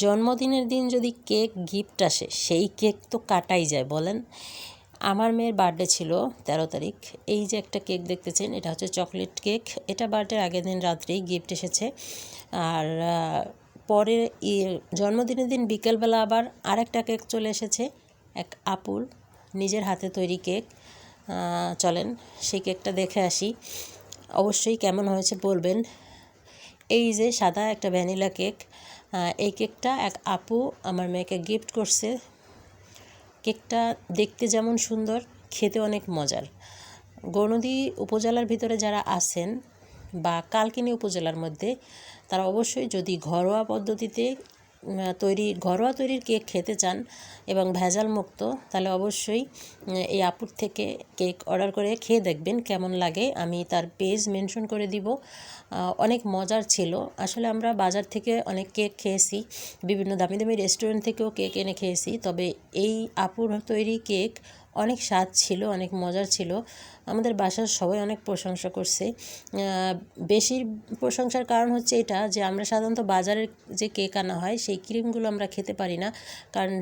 জন্মদিনের দিন যদি কেক গিফট আসে সেই কেক তো কাটাই যায় বলেন। আমার মেয়ের বার্থডে ছিল 13 তারিখ। এই যে একটা কেক দেখতেছেন, এটা হচ্ছে চকলেট কেক। এটা বার্থডের আগের দিন রাত্রেই গিফট এসেছে। আর পরে জন্মদিনের দিন বিকেলবেলা আবার আরেকটা কেক চলে এসেছে, এক আপুর নিজের হাতে তৈরি কেক। চলেন সেই কেকটা দেখে আসি, অবশ্যই কেমন হয়েছে বলবেন। এই যে সাদা একটা ভ্যানিলা কেক, এই কেকটা এক আপু আমার মেয়েকে গিফট করছে। কেকটা দেখতে যেমন সুন্দর, খেতে অনেক মজার। গৌরনদী উপজেলার ভিতরে যারা আছেন বা কালকিনি উপজেলার মধ্যে, তারা অবশ্যই যদি ঘরোয়া পদ্ধতিতে ঘরোয়া তৈরির কেক খেতে চান এবং ভেজাল মুক্ত, তাহলে অবশ্যই এই আপুর থেকে কেক অর্ডার করে খেয়ে দেখবেন কেমন লাগে। আমি তার পেজ মেনশন করে দিব। অনেক মজার ছিল। আসলে আমরা বাজার থেকে অনেক কেক খেয়েছি, বিভিন্ন দামি দামি রেস্টুরেন্ট থেকেও কেক এনে খেয়েছি, তবে এই আপুর তৈরি কেক অনেক স্বাদ ছিল, অনেক মজার ছিল। আমাদের বাসার সবাই অনেক প্রশংসা করছে। বেশি প্রশংসার কারণ হচ্ছে এটা যে আমরা সাধারণত বাজারের যে কেক আনা হয় সেই ক্রিমগুলো আমরা খেতে পারি না, কারণ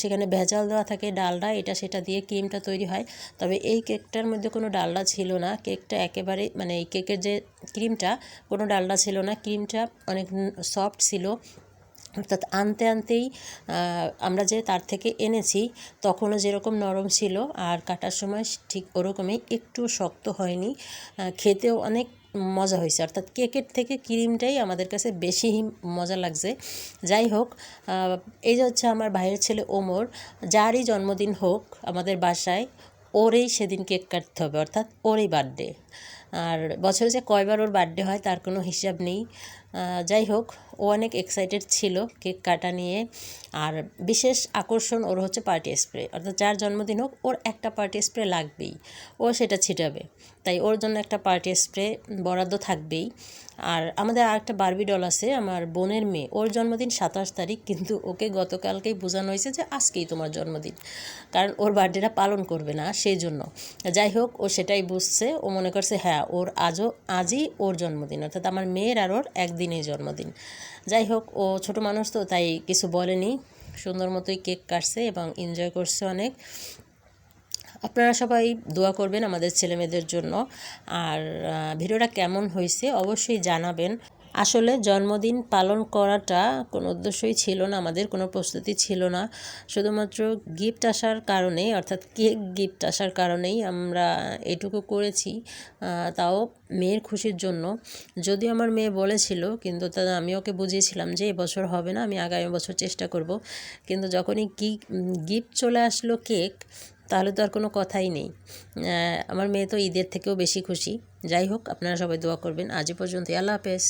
সেখানে ভেজাল দেওয়া থাকে, ডালডা এটা সেটা দিয়ে ক্রিমটা তৈরি হয়। তবে এই কেকটার মধ্যে কোনো ডালডা ছিল না। কেকটা একেবারে মানে এই কেকের যে ক্রিমটা, কোনো ডালডা ছিল না। ক্রিমটা অনেক সফট ছিল, অর্থাৎ আনতেই আমরা যে তার থেকে এনেছি তখনও যেরকম নরম ছিল, আর কাটার সময় ঠিক ওরকমই, একটু শক্ত হয়নি। খেতেও অনেক মজা হয়েছে, অর্থাৎ কেকের থেকে ক্রিমটাই আমাদের কাছে বেশি মজা লাগছে। যাই হোক, এই যে হচ্ছে আমার ভাইয়ের ছেলে ওমর, যারই জন্মদিন হোক আমাদের বাসায় ওরেই সেদিন কেক কাটতে হবে, অর্থাৎ ওরই বার্থডে। আর বছরে যে কয়বার ওর বার্থডে হয় তার কোনো হিসাব নেই। যাই হোক, ও অনেক এক্সাইটেড ছিল কেক কাটা নিয়ে। আর বিশেষ আকর্ষণ ওর হচ্ছে পার্টি স্প্রে, অর্থাৎ যার জন্মদিন হোক ওর একটা পার্টি স্প্রে লাগবেই, ও সেটা ছিটাবে। তাই ওর জন্য একটা পার্টি স্প্রে বরাদ্দ থাকবেই। আর আমাদের আরেকটা বারবি ডল আছে, আমার বোনের মেয়ে, ওর জন্মদিন 27 তারিখ, কিন্তু ওকে গতকালকেই বোঝানো হয়েছে যে আজকেই তোমার জন্মদিন, কারণ ওর বার্থডেটা পালন করবে না সেই জন্য। যাই হোক, ও সেটাই বুঝছে, ও মনে করছে হ্যাঁ ওর আজই ওর জন্মদিন, অর্থাৎ আমার মেয়ের আর ওর একদিনেই জন্মদিন। যাই হোক, ও ছোট মানুষ তো তাই কিছু বলেনি, সুন্দর মতোই কেক কাটছে এবং এনজয় করছে অনেক। আপনারা সবাই দোয়া করবেন আমাদের ছেলেমেয়েদের জন্য। আর ভিডিওটা কেমন হয়েছে অবশ্যই জানাবেন। আসলে জন্মদিন পালন করাটা কোনো উদ্দেশ্যই ছিল না, আমাদের কোনো প্রস্তুতি ছিল না, শুধুমাত্র গিফট আসার কারণেই, অর্থাৎ কেক গিফট আসার কারণেই আমরা এটুকু করেছি, তাও মেয়ের খুশির জন্য। যদিও আমার মেয়ে বলেছিল, কিন্তু তা আমি ওকে বুঝিয়েছিলাম যে এবছর হবে না, আমি আগামী বছর চেষ্টা করব। কিন্তু যখনই গিফট চলে আসলো কেক, তাহলে তো আর কোনো কথাই নেই। আমার মেয়ে তো ঈদের থেকেও বেশি খুশি। যাই হোক, আপনারা সবাই দোয়া করবেন। আজ পর্যন্ত, আল্লাহ হাফেজ।